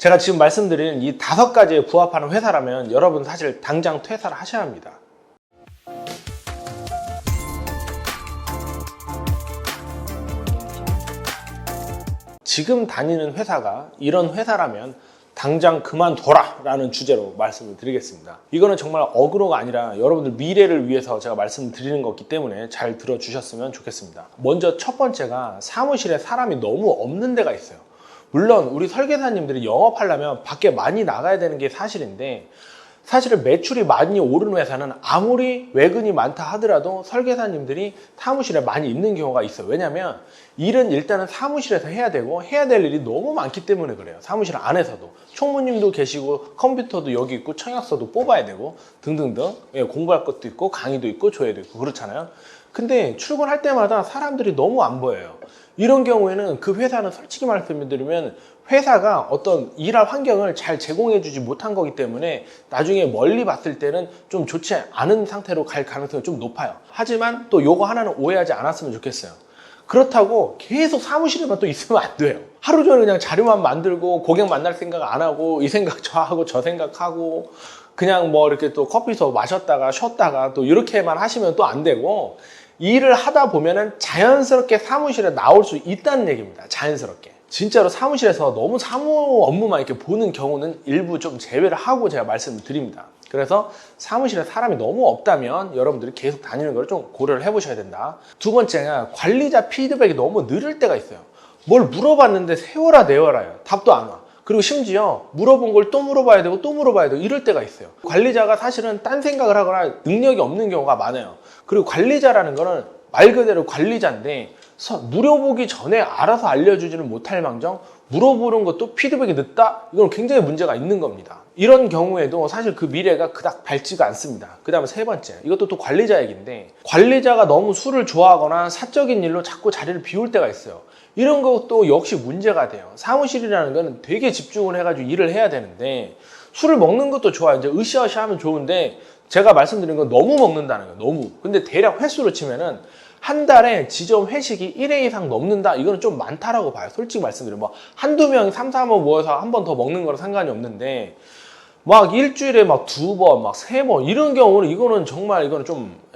제가 지금 말씀드린 이 5가지에 부합하는 회사라면 여러분 사실 당장 퇴사를 하셔야 합니다. 지금 다니는 회사가 이런 회사라면 당장 그만둬라 라는 주제로 말씀을 드리겠습니다. 이거는 정말 어그로가 아니라 여러분들 미래를 위해서 제가 말씀드리는 거기 때문에 잘 들어주셨으면 좋겠습니다. 먼저 첫 번째가 사무실에 사람이 너무 없는 데가 있어요. 물론 우리 설계사님들이 영업하려면 밖에 많이 나가야 되는 게 사실인데, 사실은 매출이 많이 오르는 회사는 아무리 외근이 많다 하더라도 설계사님들이 사무실에 많이 있는 경우가 있어요. 왜냐면 일은 일단은 사무실에서 해야 되고 해야 될 일이 너무 많기 때문에 그래요. 사무실 안에서도 총무님도 계시고 컴퓨터도 여기 있고 청약서도 뽑아야 되고 등등등, 공부할 것도 있고 강의도 있고 조회도 있고 그렇잖아요. 근데 출근할 때마다 사람들이 너무 안 보여요. 이런 경우에는 그 회사는 솔직히 말씀드리면 회사가 어떤 일할 환경을 잘 제공해주지 못한 거기 때문에 나중에 멀리 봤을 때는 좀 좋지 않은 상태로 갈 가능성이 좀 높아요. 하지만 또 요거 하나는 오해하지 않았으면 좋겠어요. 그렇다고 계속 사무실에만 또 있으면 안 돼요. 하루 종일 그냥 자료만 만들고 고객 만날 생각 안 하고 이 생각 저 하고 저 생각하고 그냥 뭐 이렇게 또 커피숍 마셨다가 쉬었다가 또 이렇게만 하시면 또 안 되고, 일을 하다 보면은 자연스럽게 사무실에 나올 수 있다는 얘기입니다. 자연스럽게. 진짜로 사무실에서 너무 사무 업무만 이렇게 보는 경우는 일부 좀 제외를 하고 제가 말씀을 드립니다. 그래서 사무실에 사람이 너무 없다면 여러분들이 계속 다니는 걸 좀 고려를 해보셔야 된다. 두 번째가 관리자 피드백이 너무 느릴 때가 있어요. 뭘 물어봤는데 세워라 내워라요. 답도 안 와. 그리고 심지어 물어본 걸 또 물어봐야 되고 또 물어봐야 되고 이럴 때가 있어요. 관리자가 사실은 딴 생각을 하거나 능력이 없는 경우가 많아요. 그리고 관리자라는 거는 말 그대로 관리자인데 물어보기 전에 알아서 알려주지는 못할 망정 물어보는 것도 피드백이 늦다? 이건 굉장히 문제가 있는 겁니다. 이런 경우에도 사실 그 미래가 그닥 밝지가 않습니다. 그 다음에 세 번째, 이것도 또 관리자 얘기인데, 관리자가 너무 술을 좋아하거나 사적인 일로 자꾸 자리를 비울 때가 있어요. 이런 것도 역시 문제가 돼요. 사무실이라는 거는 되게 집중을 해가지고 일을 해야 되는데 술을 먹는 것도 좋아요. 이제 으쌰으쌰 하면 좋은데 제가 말씀드린 건 너무 먹는다는 거예요. 너무. 근데 대략 횟수로 치면은 한 달에 지점 회식이 1회 이상 넘는다? 이거는 좀 많다라고 봐요. 솔직히 말씀드리면 뭐 한두 명, 3, 4번 모여서 한 번 더 먹는 거랑 상관이 없는데 막 일주일에 막 2번, 막 3번 이런 경우는 이거는 정말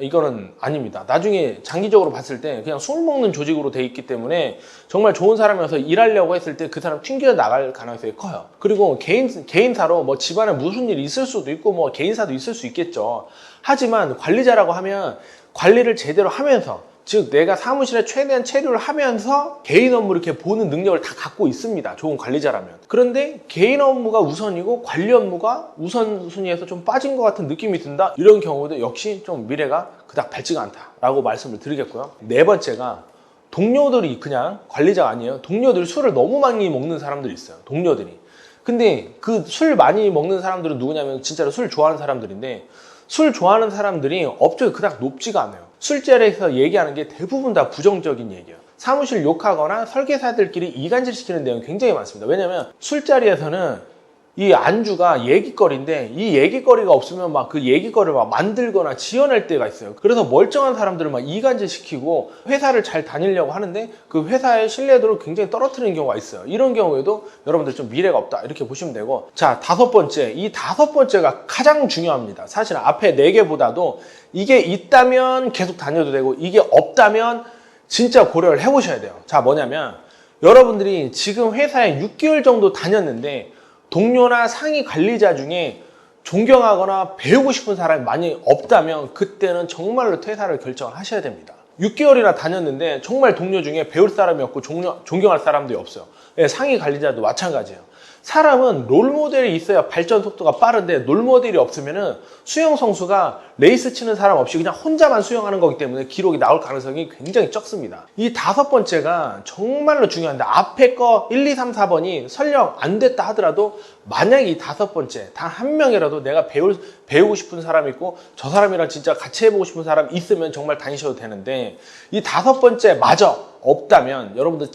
이거는 아닙니다. 나중에 장기적으로 봤을 때 그냥 술 먹는 조직으로 돼 있기 때문에 정말 좋은 사람이어서 일하려고 했을 때 그 사람 튕겨 나갈 가능성이 커요. 그리고 개인사로 뭐 집안에 무슨 일이 있을 수도 있고 뭐 개인사도 있을 수 있겠죠. 하지만 관리자라고 하면 관리를 제대로 하면서, 즉 내가 사무실에 최대한 체류를 하면서 개인 업무를 이렇게 보는 능력을 다 갖고 있습니다. 좋은 관리자라면. 그런데 개인 업무가 우선이고 관리 업무가 우선순위에서 좀 빠진 것 같은 느낌이 든다? 이런 경우도 역시 좀 미래가 그닥 밝지가 않다라고 말씀을 드리겠고요. 네 번째가 동료들이 그냥 관리자가 아니에요. 동료들이 술을 너무 많이 먹는 사람들이 있어요. 동료들이. 근데 그 술 많이 먹는 사람들은 누구냐면 진짜로 술 좋아하는 사람들인데, 술 좋아하는 사람들이 업적이 그닥 높지가 않아요. 술자리에서 얘기하는 게 대부분 다 부정적인 얘기예요. 사무실 욕하거나 설계사들끼리 이간질시키는 내용이 굉장히 많습니다. 왜냐면 술자리에서는 이 안주가 얘기거리인데 이 얘기거리가 없으면 막 그 얘기거리를 막 만들거나 지어낼 때가 있어요. 그래서 멀쩡한 사람들을 막 이간질시키고 회사를 잘 다니려고 하는데 그 회사의 신뢰도를 굉장히 떨어뜨리는 경우가 있어요. 이런 경우에도 여러분들 좀 미래가 없다 이렇게 보시면 되고, 자, 5번째. 이 5번째가 가장 중요합니다. 사실 앞에 4개보다도 이게 있다면 계속 다녀도 되고 이게 없다면 진짜 고려를 해보셔야 돼요. 자, 뭐냐면 여러분들이 지금 회사에 6개월 정도 다녔는데 동료나 상위 관리자 중에 존경하거나 배우고 싶은 사람이 많이 없다면 그때는 정말로 퇴사를 결정을 하셔야 됩니다. 6개월이나 다녔는데 정말 동료 중에 배울 사람이 없고 존경할 사람들이 없어요. 상위 관리자도 마찬가지예요. 사람은 롤모델이 있어야 발전 속도가 빠른데 롤모델이 없으면은 수영 선수가 레이스 치는 사람 없이 그냥 혼자만 수영하는 거기 때문에 기록이 나올 가능성이 굉장히 적습니다. 이 5번째가 정말로 중요한데, 앞에 거 1, 2, 3, 4번이 설령 안 됐다 하더라도 만약에 이 5번째 단 한 명이라도 내가 배우고 싶은 사람이 있고 저 사람이랑 진짜 같이 해보고 싶은 사람이 있으면 정말 다니셔도 되는데, 이 5번째 마저 없다면 여러분들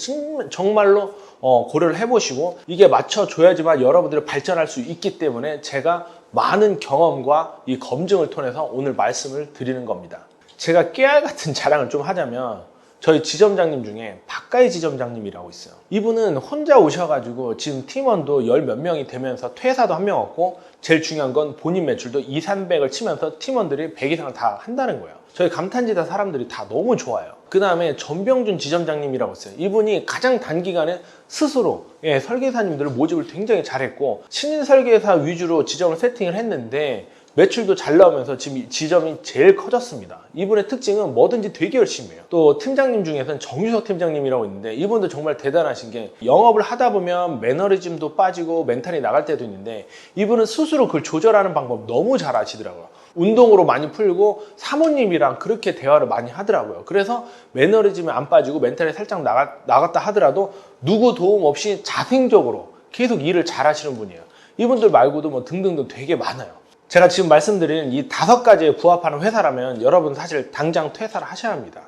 정말로 고려를 해보시고 이게 맞춰줘야지만 여러분들이 발전할 수 있기 때문에 제가 많은 경험과 이 검증을 통해서 오늘 말씀을 드리는 겁니다. 제가 깨알 같은 자랑을 좀 하자면 저희 지점장님 중에 박가희 지점장님이라고 있어요. 이분은 혼자 오셔가지고 지금 팀원도 열 몇 명이 되면서 퇴사도 한 명 없고, 제일 중요한 건 본인 매출도 2, 300을 치면서 팀원들이 100 이상을 다 한다는 거예요. 저희 감탄지다 사람들이 다 너무 좋아요. 그 다음에 전병준 지점장님이라고 있어요. 이분이 가장 단기간에 스스로 설계사님들을 모집을 굉장히 잘했고, 신인 설계사 위주로 지점을 세팅을 했는데 매출도 잘 나오면서 지금 지점이 제일 커졌습니다. 이분의 특징은 뭐든지 되게 열심히 해요. 또 팀장님 중에서는 정유석 팀장님이라고 있는데, 이분도 정말 대단하신 게 영업을 하다 보면 매너리즘도 빠지고 멘탈이 나갈 때도 있는데, 이분은 스스로 그걸 조절하는 방법 너무 잘 아시더라고요. 운동으로 많이 풀고 사모님이랑 그렇게 대화를 많이 하더라고요. 그래서 매너리즘이 안 빠지고 멘탈이 살짝 나갔다 하더라도 누구 도움 없이 자생적으로 계속 일을 잘 하시는 분이에요. 이분들 말고도 뭐 등등등 되게 많아요. 제가 지금 말씀드린 이 5가지에 부합하는 회사라면 여러분 사실 당장 퇴사를 하셔야 합니다.